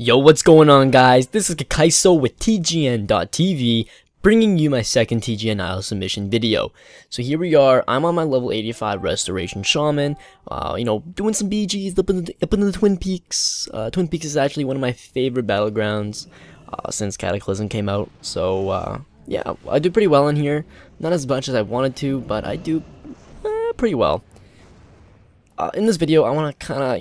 Yo, what's going on, guys? This is Kakeiso with TGN.TV, bringing you my second TGN Isle submission video. So here we are. I'm on my level 85 Restoration Shaman, doing some BGs up in the Twin Peaks. Twin Peaks is actually one of my favorite battlegrounds since Cataclysm came out. So yeah, I do pretty well in here. Not as much as I wanted to, but I do pretty well. In this video, I want to kind of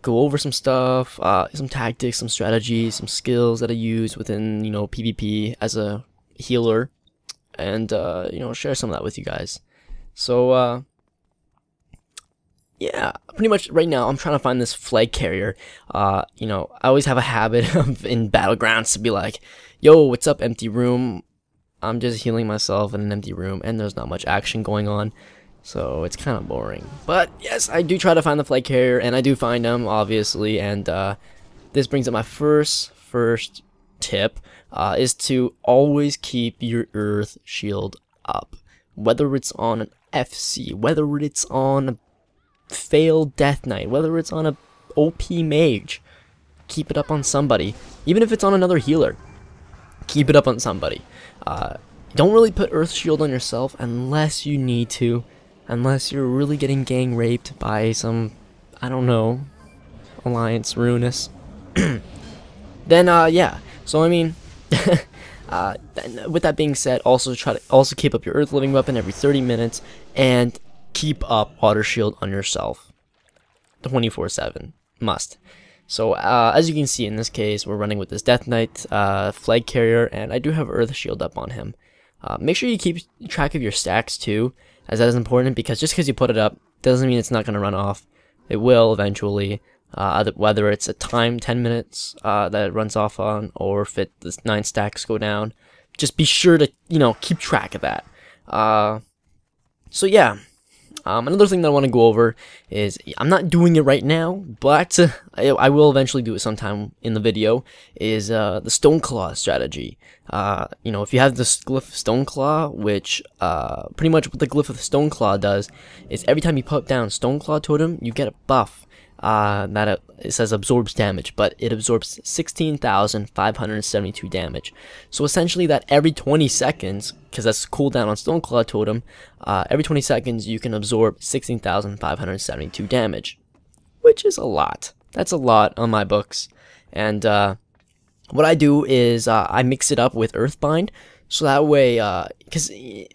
go over some stuff, some tactics, some strategies, some skills that I use within PvP as a healer, and share some of that with you guys. So yeah, pretty much right now I'm trying to find this flag carrier. I always have a habit of in battlegrounds to be like, yo, what's up, empty room? I'm just healing myself in an empty room and there's not much action going on. So it's kind of boring. But yes, I do try to find the flag carrier, and I do find them, obviously. And this brings up my first tip, is to always keep your earth shield up. Whether it's on an FC, whether it's on a failed Death Knight, whether it's on a OP mage, keep it up on somebody. Even if it's on another healer, keep it up on somebody. Don't really put earth shield on yourself unless you need to. Unless you're really getting gang raped by some, I don't know, Alliance Ruinous. Then yeah. So I mean, with that being said, also try to keep up your earth living weapon every 30 minutes, and keep up water shield on yourself 24/7. Must. So as you can see in this case, we're running with this Death Knight flag carrier, and I do have earth shield up on him. Make sure you keep track of your stacks too, as that is important, because just because you put it up doesn't mean it's not going to run off. It will eventually, whether it's a time 10 minutes that it runs off on, or if the 9 stacks go down. Just be sure to keep track of that. So yeah, another thing that I want to go over is, I'm not doing it right now, but I will eventually do it sometime in the video, is the Stoneclaw strategy. If you have the glyph Stoneclaw, which pretty much what the glyph of the Stoneclaw does is every time you put down Stoneclaw totem, you get a buff that it says absorbs damage, but it absorbs 16,572 damage. So essentially that every 20 seconds, because that's cooldown on Stoneclaw totem, every 20 seconds you can absorb 16,572 damage, which is a lot. That's a lot on my books. And what I do is I mix it up with Earthbind, so that way, because you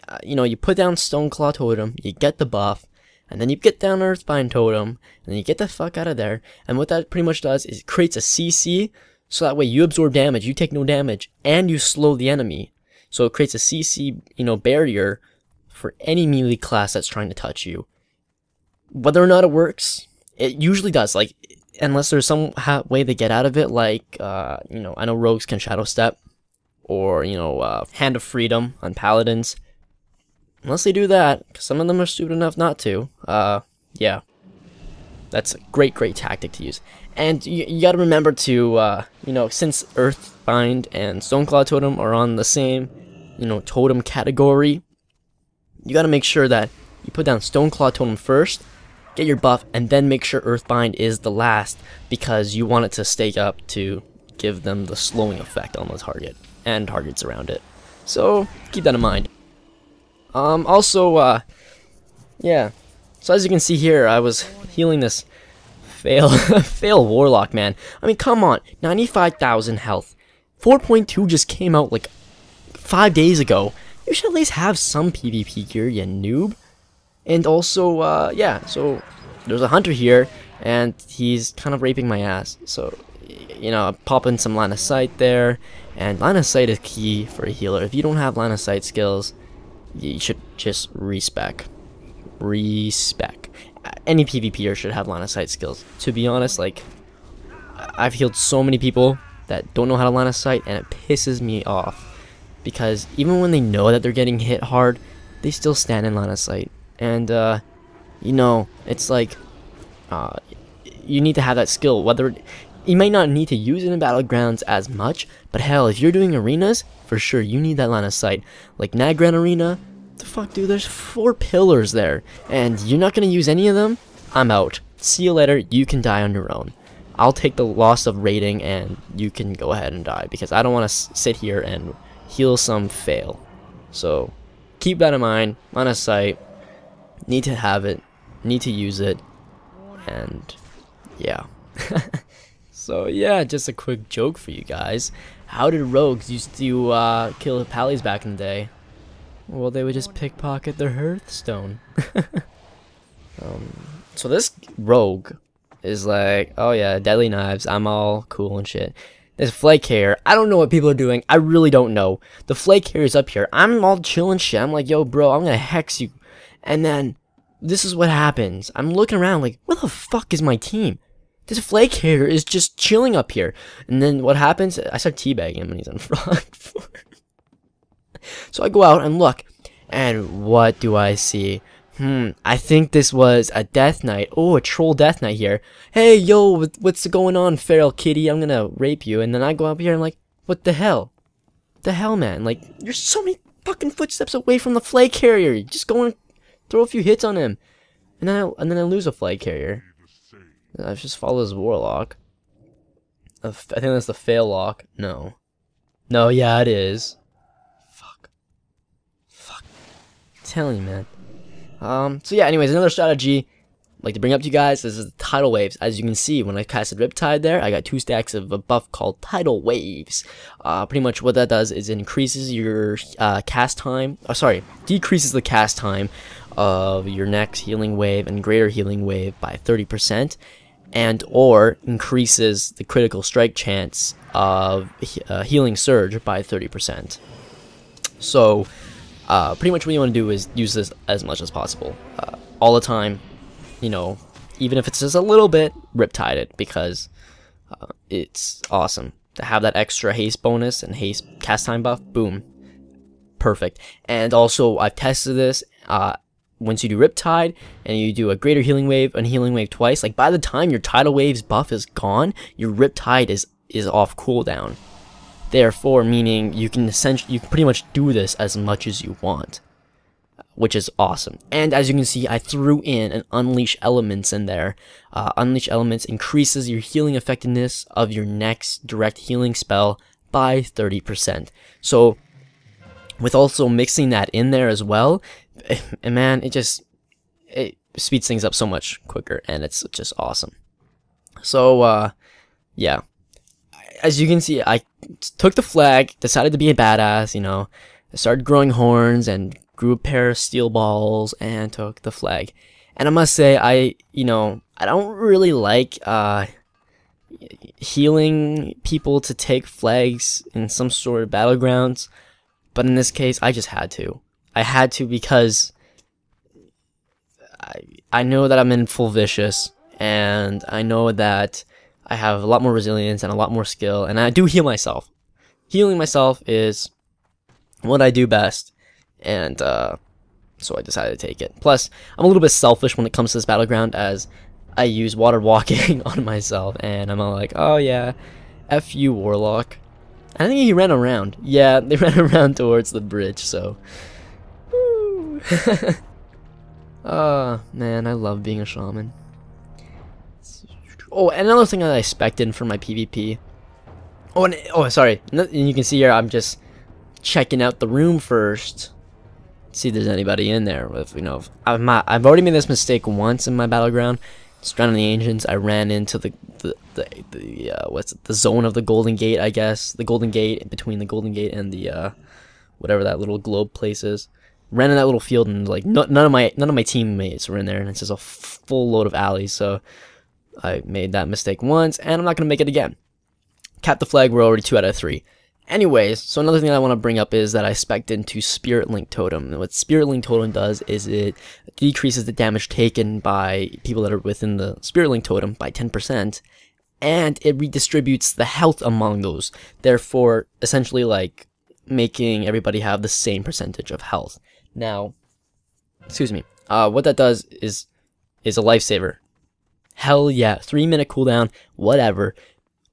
put down Stoneclaw totem, you get the buff, and then you get down Earthbind totem, and then you get the fuck out of there. And what that pretty much does is it creates a CC, so that way you absorb damage, you take no damage, and you slow the enemy. So it creates a CC, barrier for any melee class that's trying to touch you. Whether or not it works, it usually does. Like, unless there's some way they get out of it, like I know rogues can shadow step, or Hand of Freedom on paladins. Unless they do that, because some of them are stupid enough not to. Yeah, that's a great tactic to use. And you got to remember to since Earthbind and Stoneclaw totem are on the same totem category, you got to make sure that you put down Stoneclaw totem first, get your buff, and then make sure Earthbind is the last, because you want it to stay up to give them the slowing effect on the target and targets around it. So keep that in mind. Yeah, so as you can see here, I was healing this fail warlock, man. I mean, come on, 95,000 health. 4.2 just came out like 5 days ago. You should at least have some PvP gear, you noob. And also, yeah, so there's a hunter here, and he's kind of raping my ass. So, pop in some line of sight there, and line of sight is key for a healer. If you don't have line of sight skills, you should just respec. Any PvPer should have line of sight skills. To be honest, like, I've healed so many people that don't know how to line of sight, and it pisses me off, because even when they know that they're getting hit hard, they still stand in line of sight. And it's like you need to have that skill. Whether you might not need to use it in battlegrounds as much, but hell, if you're doing arenas, for sure you need that line of sight. Like Nagran Arena, the fuck, dude, there's 4 pillars there, and you're not gonna use any of them? I'm out. See you later. You can die on your own. I'll take the loss of rating, and you can go ahead and die, because I don't want to sit here and heal some fail. So keep that in mind. Line of sight, need to have it, need to use it, and yeah. So yeah, just a quick joke for you guys. How did rogues used to kill pallies back in the day? Well, they would just pickpocket their hearthstone. So this rogue is like, oh yeah, deadly knives, I'm all cool and shit. This flake carrier, I don't know what people are doing, I really don't know. The flake carrier's up here, I'm all chill and shit, I'm like, yo bro, I'm gonna hex you. And then, this is what happens. I'm looking around like, where the fuck is my team? This flake carrier is just chilling up here. And then what happens, I start teabagging him and he's on front. So I go out and look, and what do I see? I think this was a death knight. Oh, a troll death knight here. Hey, yo, what's going on, feral kitty? I'm gonna rape you. And then I go up here and like, what the hell? The hell, man? Like, you're so many fucking footsteps away from the flake carrier. You just go and throw a few hits on him, and then I lose a flake carrier. I just follow this warlock. I think that's the fail lock. No, yeah, it is. Fuck. I'm telling you, man. So yeah, anyways, another strategy I'd like to bring up to you guys is the tidal waves. As you can see, when I casted Riptide there, I got 2 stacks of a buff called tidal waves. Pretty much what that does is it increases your cast time, decreases the cast time of your next healing wave and greater healing wave by 30%, and or increases the critical strike chance of healing surge by 30%. So pretty much what you want to do is use this as much as possible, all the time. You know, even if it's just a little bit, Riptide it, because it's awesome to have that extra haste bonus and haste cast time buff. Boom, perfect. And also, I've tested this. Once you do Riptide and you do a greater healing wave and healing wave twice, like by the time your tidal waves buff is gone, your Riptide is off cooldown. Therefore, meaning you can pretty much do this as much as you want, which is awesome. And as you can see, I threw in an Unleash Elements in there. Unleash Elements increases your healing effectiveness of your next direct healing spell by 30%. So with also mixing that in there as well, and man, it speeds things up so much quicker, and it's just awesome. So yeah, as you can see, I took the flag, decided to be a badass, you know. I started growing horns and grew a pair of steel balls and took the flag. And I must say, I don't really like healing people to take flags in some sort of battlegrounds, but in this case, I just had to. I had to because I know that I'm in full vicious, and I know that I have a lot more resilience and a lot more skill, and I do heal myself. Healing myself is what I do best, and so I decided to take it. Plus, I'm a little bit selfish when it comes to this battleground, as I use water walking on myself, and I'm all like, oh yeah, F you, Warlock. I think he ran around. Yeah, they ran around towards the bridge, so. Woo. Oh, man, I love being a shaman. Oh, and another thing that I expected for my PvP. Oh, sorry. And you can see here, I'm just checking out the room first. See if there's anybody in there. If, you know, I've already made this mistake once in my battleground. Surrounding the ancients, I ran into the zone of the Golden Gate, I guess. The Golden Gate, between the Golden Gate and the whatever that little globe place is. Ran in that little field, and like none of my teammates were in there, and it's just a full load of alleys. So I made that mistake once, and I'm not gonna make it again. Cap the flag. We're already 2 out of 3. Anyways, so another thing I want to bring up is that I spec'd into Spirit Link Totem. And what Spirit Link Totem does is it decreases the damage taken by people that are within the Spirit Link Totem by 10%, and it redistributes the health among those, therefore essentially like making everybody have the same percentage of health. Now, excuse me, what that does is a lifesaver. Hell yeah, 3-minute cooldown, whatever.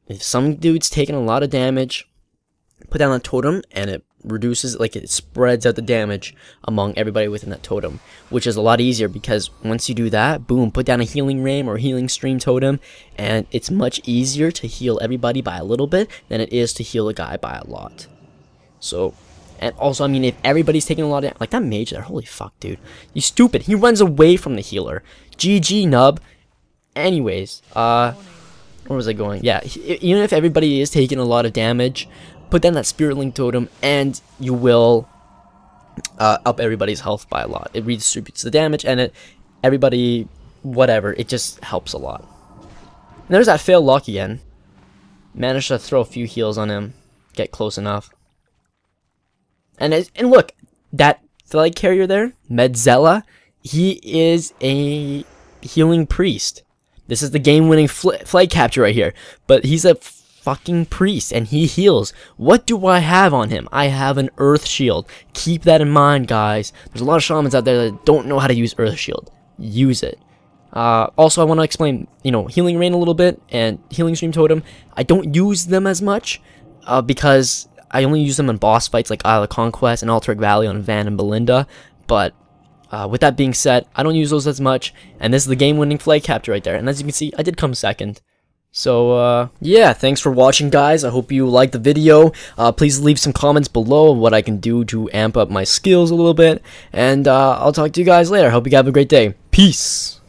If some dude's taking a lot of damage, put down a totem, and it reduces, like it spreads out the damage among everybody within that totem, which is a lot easier because once you do that, boom, put down a healing ram or healing stream totem, and it's much easier to heal everybody by a little bit than it is to heal a guy by a lot. So, and also, I mean, if everybody's taking a lot of, like that mage there, holy fuck, dude, you stupid, he runs away from the healer. GG, nub. Anyways, where was I going? Yeah, even if everybody is taking a lot of damage, put down that Spirit Link totem and you will up everybody's health by a lot. It redistributes the damage and everybody, whatever, it just helps a lot. And there's that failed lock again. Managed to throw a few heals on him, get close enough. And look, that flag carrier there, Medzella, he is a healing priest. This is the game-winning flag capture right here. But he's a fucking priest, and he heals. What do I have on him? I have an Earth Shield. Keep that in mind, guys. There's a lot of shamans out there that don't know how to use Earth Shield. Use it. Also, I want to explain, Healing Rain a little bit, and Healing Stream Totem. I don't use them as much, because I only use them in boss fights like Isle of Conquest and Alterac Valley on Van and Belinda, but with that being said, I don't use those as much, and this is the game-winning flag capture right there, and as you can see, I did come second. So, yeah, thanks for watching, guys. I hope you liked the video. Please leave some comments below what I can do to amp up my skills a little bit, and I'll talk to you guys later. Hope you have a great day. Peace!